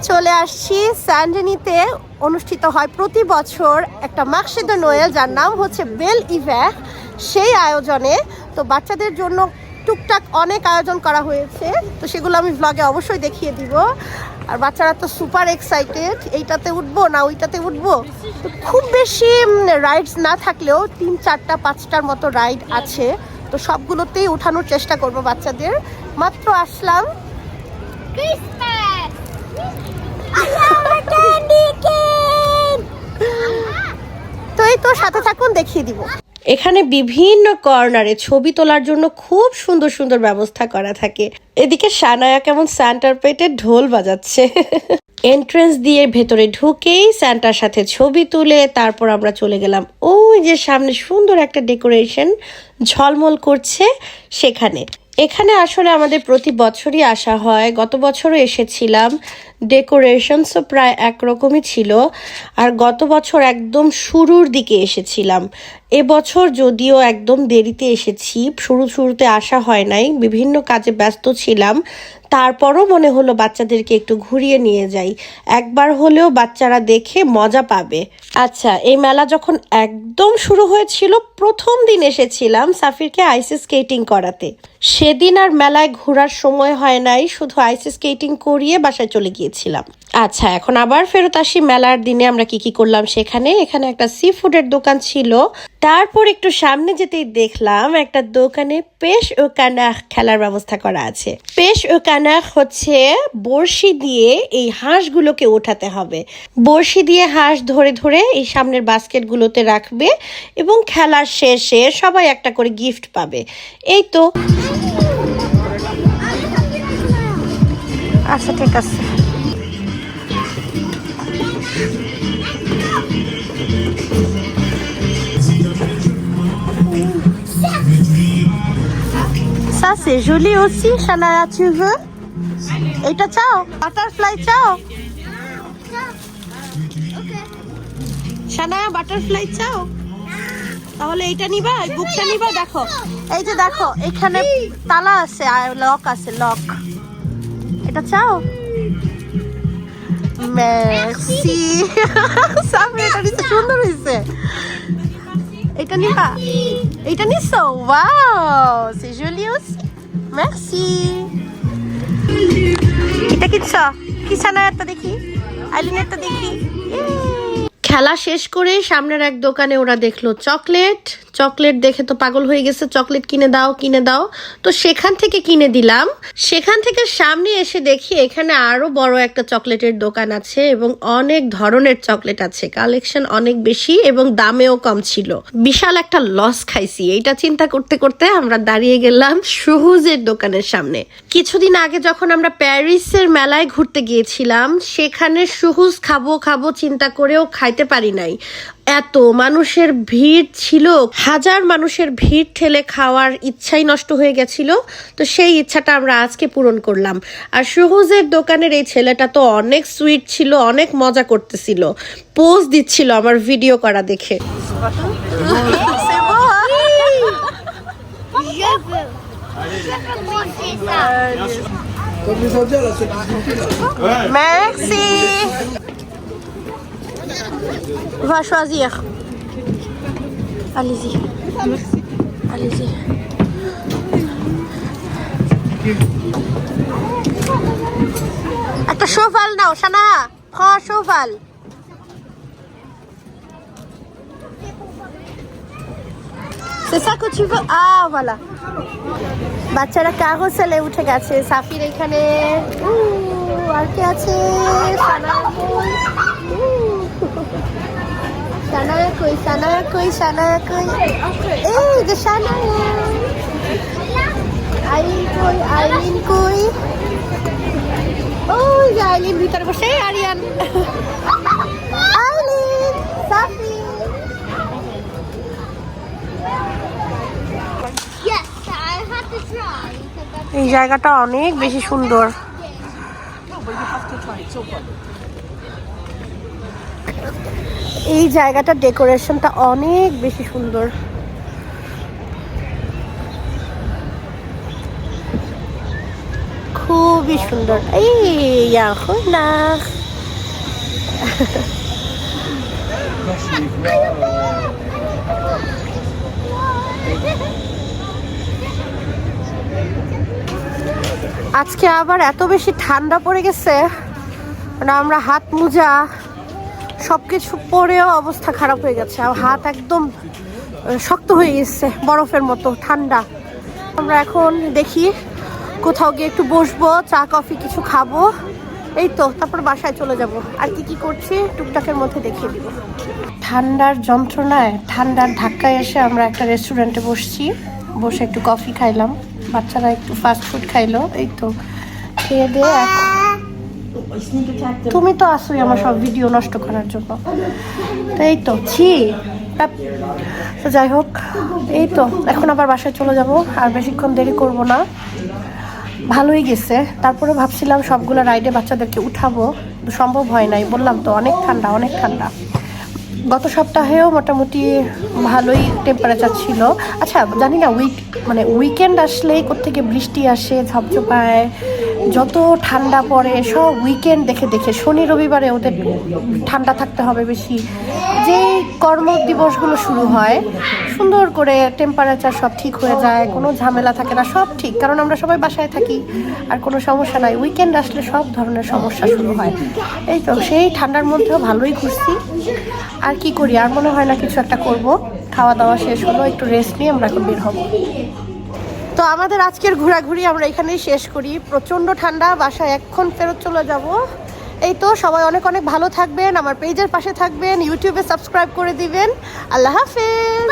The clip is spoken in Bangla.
চলে আসছি স্যান্ডেনিতে অনুষ্ঠিত হয় প্রতি বছর একটা মার্শে দে নোয়েল, যার নাম হচ্ছে বেল ইভ্যার। সেই আয়োজনে তো বাচ্চাদের জন্য টুকটাক অনেক আয়োজন করা হয়েছে, তো সেগুলো আমি ভ্লগে অবশ্যই দেখিয়ে দিব। আর বাচ্চারা তো সুপার এক্সাইটেড, এইটাতে উঠবো না ওইটাতে উঠবো। তো খুব বেশি রাইডস না থাকলেও 3, 4, 5টার মতো রাইড আছে, তো সবগুলোতেই উঠানোর চেষ্টা করব বাচ্চাদের। মাত্র আসলাম। তো এই তো সাথে থাকুন, দেখিয়ে দিব। এখানে বিভিন্ন কর্নারে ছবি তোলার জন্য খুব সুন্দর সুন্দর ব্যবস্থা করা থাকে। এদিকে সানায়া কেমন সান্টার পেটে ঢোল বাজাচ্ছে। এন্ট্রেন্স দিয়ে ভেতরে ঢুকেই সান্টার সাথে ছবি তুলে তারপর আমরা চলে গেলাম ওই যে সামনে সুন্দর একটা ডেকোরেশন ঝলমল করছে সেখানে। এখানে আসলে আমাদের প্রতি বছরই আসা হয়, গত বছরও এসেছিলাম। ডেকোরেশনসও প্রায় একরকমই ছিল, আর গত বছর একদম শুরুর দিকে এসেছিলাম। এবছর যদিও একদম দেরিতে এসেছি, শুরুতে আসা হয় নাই, বিভিন্ন কাজে ব্যস্ত ছিলাম। তারপরও মনে হলো বাচ্চাদেরকে একটু ঘুরিয়ে নিয়ে যাই, একবার হলেও বাচ্চারা দেখে মজা পাবে। আচ্ছা, এই মেলা যখন একদম শুরু হয়েছিল প্রথম দিন এসেছিলাম সাফিরকে আইস স্কেটিং করাতে। সেদিন আর মেলায় ঘোরার সময় হয় নাই, শুধু আইস স্কেটিং করিয়ে বাসায় চলে গিয়েছিলাম। আচ্ছা, এখন আবার ফেরত আসি মেলার দিনে আমরা কি কি করলাম সেখানে। এখানে একটা সি ফুডের দোকান ছিল, তারপর একটু সামনে যেতেই দেখলাম একটা দোকানে পেশ ও কানাখ খেলার ব্যবস্থা করা আছে। পেশ ও কানাখ হচ্ছে বড়শি দিয়ে এই হাঁসগুলোকে ওঠাতে হবে। বড়শি দিয়ে হাঁস ধরে ধরে এই সামনের বাস্কেটগুলোতে রাখবে এবং খেলার শেষে সবাই একটা করে গিফট পাবে। এই তো। আচ্ছা ঠিক আছে। Ça c'est joli aussi, Shanaya, tu veux? এটা চাও? বাটারফ্লাই চাও? Shanaya, বাটারফ্লাই চাও? তাহলে এইটা নিবা, এই বুকটা নিবা। দেখো, এই যে দেখো এখানে তালা আছে আর লক আছে, লক। এটা চাও? মের্সি। সামনে এটা নিচে সুন্দর হয়েছে। এটা নিবা? এটা নিছো? ওয়াও, সে জলি aussi। মের্সি। এটা কিনছ? কি সানায়ারটা দেখি, আইলিনেরটা দেখি। খেলা শেষ করে সামনের এক দোকানে ওরা দেখলো চকলেট। চকলেট দেখে তো পাগল হয়ে গেছে, চকলেট কিনে দাও কিনে দাও। তো সেখান থেকে কিনে দিলাম। সেখান থেকে সামনে এসে দেখি এখানে আরো বড় একটা চকলেটের দোকান আছে এবং অনেক ধরনের চকলেট আছে, কালেকশন অনেক বেশি এবং দামেও কম ছিল। বিশাল একটা লস খাইছি। এইটা চিন্তা করতে করতে আমরা দাঁড়িয়ে গেলাম সহুজের দোকানের সামনে। কিছুদিন আগে যখন আমরা প্যারিসের মেলায় ঘুরতে গিয়েছিলাম, সেখানে সহুজ খাবো খাবো চিন্তা করেও খাইতে পারি নাই। এত মানুষের ভিড় ছিল, হাজার মানুষের ভিড় ঠেলে খাওয়ার ইচ্ছাই নষ্ট হয়ে গেছিল। তো সেই ইচ্ছাটা আমরা আজকে পূরণ করলাম। আর সহুজের দোকানের এই ছেলেটা তো অনেক সুইট ছিল, অনেক মজা করতেছিল, পোজ দিচ্ছিল আমার ভিডিও করা দেখে। Merci. Va choisir. Allez-y. Allez-y. একটা cheval নাও, শানা। Prends un cheval. C'est ça que tu veux? Ah, voilà. বাচ্চারা কাগজে উঠে গেছে। সাফির এখানে, আর কে আছে? সানায়া কই? সানায়া কই? সানায়া কই? সানায়া কই? এই যে সানায়া। আইলিন কই? আইলিন কই? ওই যে আইলিন ভিতরে বসে। আরিয়ান, আইলিন, সাফি। এই জায়গাটা অনেক বেশি সুন্দর। এই জায়গাটার ডেকোরেশনটা অনেক বেশি সুন্দর। খুবই সুন্দর। এই না আজকে আবার এত বেশি ঠান্ডা পড়ে গেছে, মানে আমরা হাত মোজা সবকিছু পরেও অবস্থা খারাপ হয়ে গেছে। আর হাত একদম শক্ত হয়ে গেছে, বরফের মতো ঠান্ডা। আমরা এখন দেখি কোথাও গিয়ে একটু বসবো, চা কফি কিছু খাবো, এই তো তারপর বাসায় চলে যাব। আর কি কি করছি টুকটাকের মধ্যে দেখিয়ে দিব। ঠান্ডার যন্ত্রণায়, ঠান্ডার ধাক্কায় এসে আমরা একটা রেস্টুরেন্টে বসছি, বসে একটু কফি খাইলাম, বাচ্চারা একটু ফাস্ট ফুড খাইলো, এই তো খেয়ে দিয়ে। তুমি তো আসোই আমার সব ভিডিও নষ্ট করার জন্য, তো এই তো তো যাই হোক, এই তো এখন আবার বাসায় চলে যাব, আর বেশিক্ষণ দেরি করব না। ভালোই গেছে, তারপরে ভাবছিলাম সবগুলো রাইডে বাচ্চাদেরকে উঠাবো, সম্ভব হয় নাই, বললাম তো অনেক ঠান্ডা অনেক ঠান্ডা। গত সপ্তাহেও মোটামুটি ভালোই টেম্পারেচার ছিল। আচ্ছা জানি না উইকেন্ড আসলেই কোত্থেকে বৃষ্টি আসে, ঝপঝপায়, যত ঠান্ডা পড়ে, সব উইকেন্ড দেখে দেখে শনি রবিবারে ওদের ঠান্ডা থাকতে হবে বেশি। যেই কর্মদিবসগুলো শুরু হয় সুন্দর করে টেম্পারেচার সব ঠিক হয়ে যায়, কোনো ঝামেলা থাকে না, সব ঠিক, কারণ আমরা সবাই বাসায় থাকি আর কোনো সমস্যা নাই। উইকেন্ড আসলে সব ধরনের সমস্যা শুরু হয়। এই তো সেই ঠান্ডার মধ্যেও ভালোই ঘুরছি। আর কি করি, আর মনে হয় না কিছু একটা করব। খাওয়া দাওয়া শেষ হলো, একটু রেস্ট নিয়ে আমরা এখন বের হব। তো আমাদের আজকের ঘোরাঘুরি আমরা এখানেই শেষ করি। প্রচণ্ড ঠান্ডা, বাসায় এখন ফেরত চলে যাব। এই তো সবাই অনেক অনেক ভালো থাকবেন, আমার পেজের পাশে থাকবেন, ইউটিউবে সাবস্ক্রাইব করে দিবেন। আল্লাহ হাফেজ।